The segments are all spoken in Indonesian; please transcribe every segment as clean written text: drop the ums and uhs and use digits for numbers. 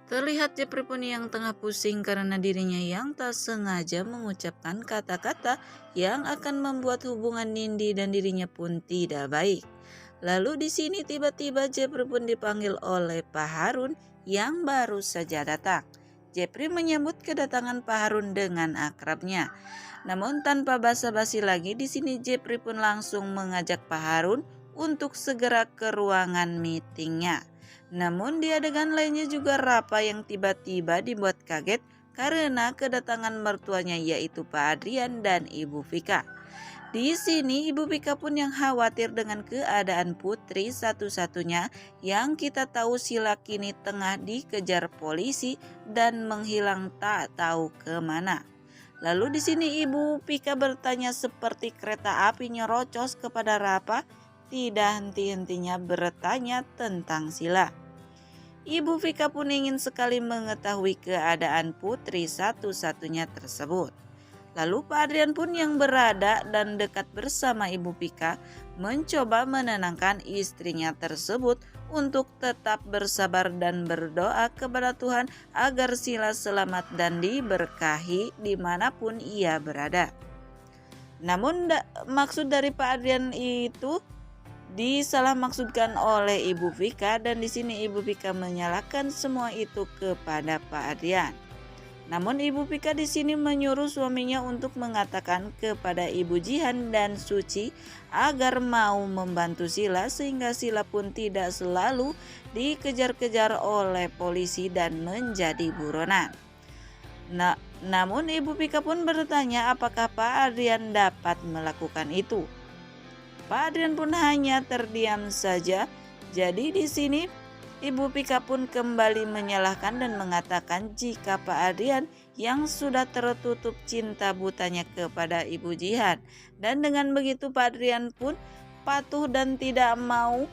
Terlihat Jepri pun yang tengah pusing karena dirinya yang tak sengaja mengucapkan kata-kata yang akan membuat hubungan Nindi dan dirinya pun tidak baik. Lalu di sini tiba-tiba Jepri pun dipanggil oleh Pak Harun yang baru saja datang. Jepri menyambut kedatangan Pak Harun dengan akrabnya. Namun tanpa basa-basi lagi di sini Jepri pun langsung mengajak Pak Harun untuk segera ke ruangan meetingnya. Namun di adegan lainnya juga Rapa yang tiba-tiba dibuat kaget karena kedatangan mertuanya yaitu Pak Adrian dan Ibu Vika. Di sini Ibu Vika pun yang khawatir dengan keadaan putri satu-satunya yang kita tahu Sila kini tengah dikejar polisi dan menghilang tak tahu kemana. Lalu di sini Ibu Vika bertanya seperti kereta api nyerocos kepada Rapa, tidak henti-hentinya bertanya tentang Sila. Ibu Vika pun ingin sekali mengetahui keadaan putri satu-satunya tersebut. Lalu Pak Adrian pun yang berada dan dekat bersama Ibu Vika mencoba menenangkan istrinya tersebut untuk tetap bersabar dan berdoa kepada Tuhan agar Sila selamat dan diberkahi dimanapun ia berada. Namun maksud dari Pak Adrian itu disalahmaksudkan oleh Ibu Vika dan di sini Ibu Vika menyalahkan semua itu kepada Pak Adrian. Namun Ibu Vika di sini menyuruh suaminya untuk mengatakan kepada Ibu Jihan dan Suci agar mau membantu Sila sehingga Sila pun tidak selalu dikejar-kejar oleh polisi dan menjadi buronan. Namun Ibu Vika pun bertanya apakah Pak Adrian dapat melakukan itu. Pak Adrian pun hanya terdiam saja. Jadi di sini Ibu Vika pun kembali menyalahkan dan mengatakan jika Pak Adrian yang sudah tertutup cinta butanya kepada Ibu Jihan. Dan dengan begitu Pak Adrian pun patuh dan tidak mau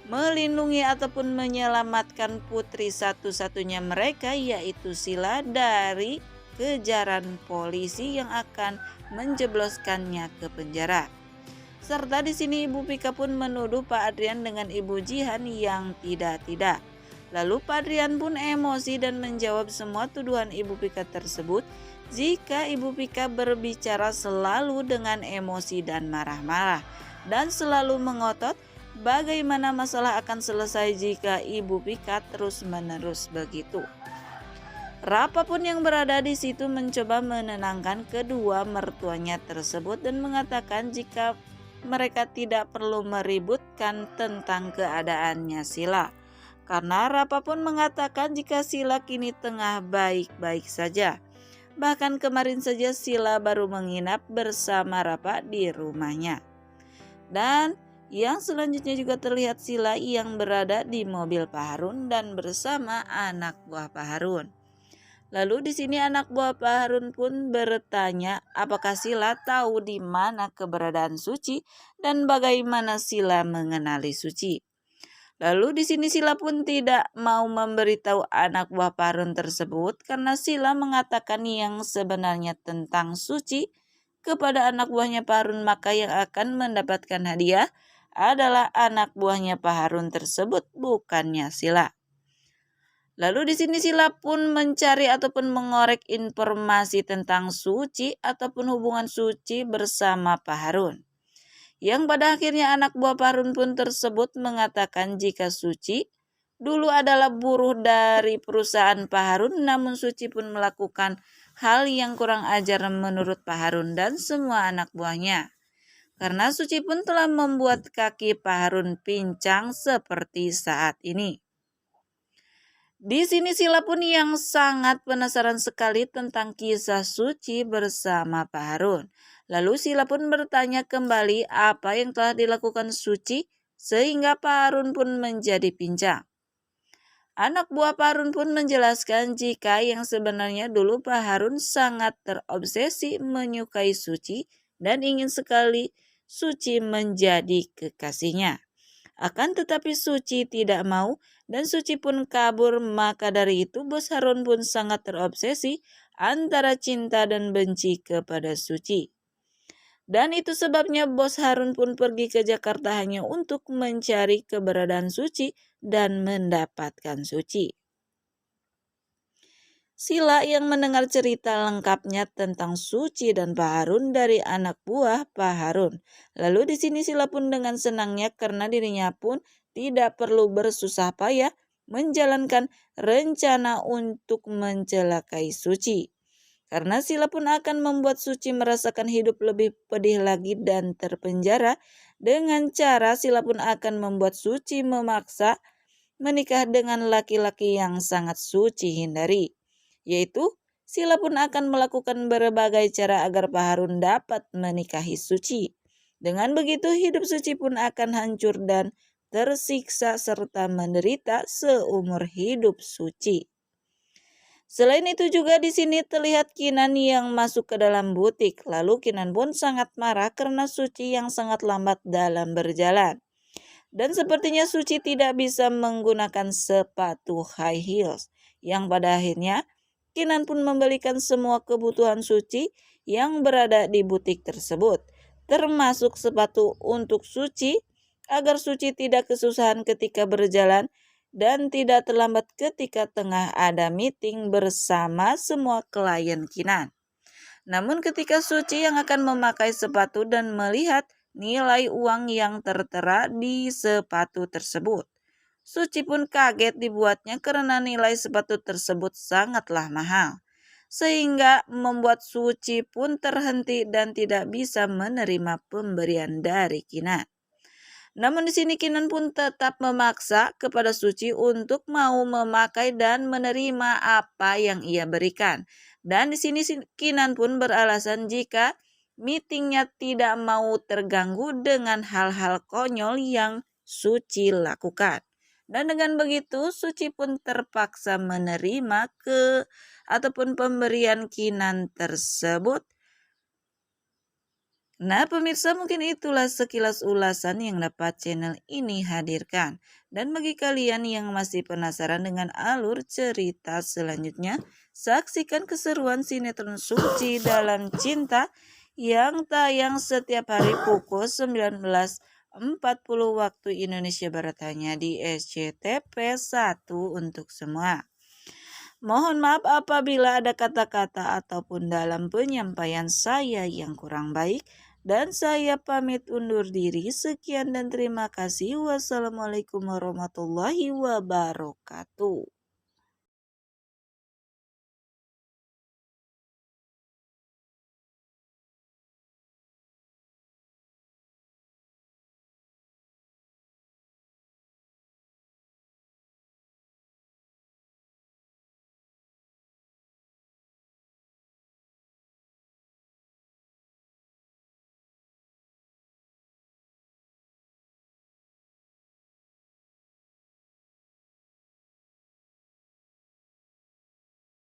melindungi ataupun menyelamatkan putri satu-satunya mereka yaitu Sila dari kejaran polisi yang akan menjebloskannya ke penjara. Serta di sini Ibu Vika pun menuduh Pak Adrian dengan Ibu Jihan yang tidak-tidak. Lalu Pak Adrian pun emosi dan menjawab semua tuduhan Ibu Vika tersebut jika Ibu Vika berbicara selalu dengan emosi dan marah-marah dan selalu mengotot bagaimana masalah akan selesai jika Ibu Vika terus-menerus begitu. Rapa pun yang berada di situ mencoba menenangkan kedua mertuanya tersebut dan mengatakan jika mereka tidak perlu meributkan tentang keadaannya Sila. Karena Rapa pun mengatakan jika Sila kini tengah baik-baik saja. Bahkan kemarin saja Sila baru menginap bersama Rapa di rumahnya. Dan yang selanjutnya juga terlihat Sila yang berada di mobil Pak Harun dan bersama anak buah Pak Harun. Lalu di sini anak buah Pak Harun pun bertanya apakah Sila tahu di mana keberadaan Suci dan bagaimana Sila mengenali Suci. Lalu di sini Sila pun tidak mau memberitahu anak buah Pak Harun tersebut karena Sila mengatakan yang sebenarnya tentang Suci kepada anak buahnya Pak Harun, maka yang akan mendapatkan hadiah adalah anak buahnya Pak Harun tersebut, bukannya Sila. Lalu di sini Sila pun mencari ataupun mengorek informasi tentang Suci ataupun hubungan Suci bersama Pak Harun. Yang pada akhirnya anak buah Pak Harun pun tersebut mengatakan jika Suci dulu adalah buruh dari perusahaan Pak Harun, namun Suci pun melakukan hal yang kurang ajar menurut Pak Harun dan semua anak buahnya. Karena Suci pun telah membuat kaki Pak Harun pincang seperti saat ini. Di sini Sila pun yang sangat penasaran sekali tentang kisah Suci bersama Pak Harun. Lalu Sila pun bertanya kembali apa yang telah dilakukan Suci sehingga Pak Harun pun menjadi pincang. Anak buah Pak Harun pun menjelaskan jika yang sebenarnya dulu Pak Harun sangat terobsesi menyukai Suci dan ingin sekali Suci menjadi kekasihnya. Akan tetapi Suci tidak mau dan Suci pun kabur, maka dari itu Bos Harun pun sangat terobsesi antara cinta dan benci kepada Suci. Dan itu sebabnya Bos Harun pun pergi ke Jakarta hanya untuk mencari keberadaan Suci dan mendapatkan Suci. Sila yang mendengar cerita lengkapnya tentang Suci dan Pak Harun dari anak buah Pak Harun. Lalu di sini Sila pun dengan senangnya karena dirinya pun tidak perlu bersusah payah menjalankan rencana untuk mencelakai Suci. Karena Sila pun akan membuat Suci merasakan hidup lebih pedih lagi dan terpenjara. Dengan cara Sila pun akan membuat Suci memaksa menikah dengan laki-laki yang sangat Suci hindari. Yaitu Sila pun akan melakukan berbagai cara agar Pak Harun dapat menikahi Suci. Dengan begitu hidup Suci pun akan hancur dan tersiksa serta menderita seumur hidup Suci. Selain itu juga di sini terlihat Kinan yang masuk ke dalam butik. Lalu Kinan pun sangat marah karena Suci yang sangat lambat dalam berjalan. Dan sepertinya Suci tidak bisa menggunakan sepatu high heels. Yang pada akhirnya Kinan pun membelikan semua kebutuhan Suci yang berada di butik tersebut. Termasuk sepatu untuk Suci agar Suci tidak kesusahan ketika berjalan dan tidak terlambat ketika tengah ada meeting bersama semua klien Kinan. Namun ketika Suci yang akan memakai sepatu dan melihat nilai uang yang tertera di sepatu tersebut, Suci pun kaget dibuatnya karena nilai sepatu tersebut sangatlah mahal. Sehingga membuat Suci pun terhenti dan tidak bisa menerima pemberian dari Kinan. Namun di sini Kinan pun tetap memaksa kepada Suci untuk mau memakai dan menerima apa yang ia berikan. Dan di sini Kinan pun beralasan jika meetingnya tidak mau terganggu dengan hal-hal konyol yang Suci lakukan. Dan dengan begitu Suci pun terpaksa menerima ataupun pemberian Kinan tersebut. Nah, pemirsa, mungkin itulah sekilas ulasan yang dapat channel ini hadirkan. Dan bagi kalian yang masih penasaran dengan alur cerita selanjutnya, saksikan keseruan sinetron Suci Dalam Cinta yang tayang setiap hari pukul 19.40 waktu Indonesia Barat hanya di SCTV 1 untuk semua. Mohon maaf apabila ada kata-kata ataupun dalam penyampaian saya yang kurang baik. Dan saya pamit undur diri. Sekian dan terima kasih. Wassalamualaikum warahmatullahi wabarakatuh.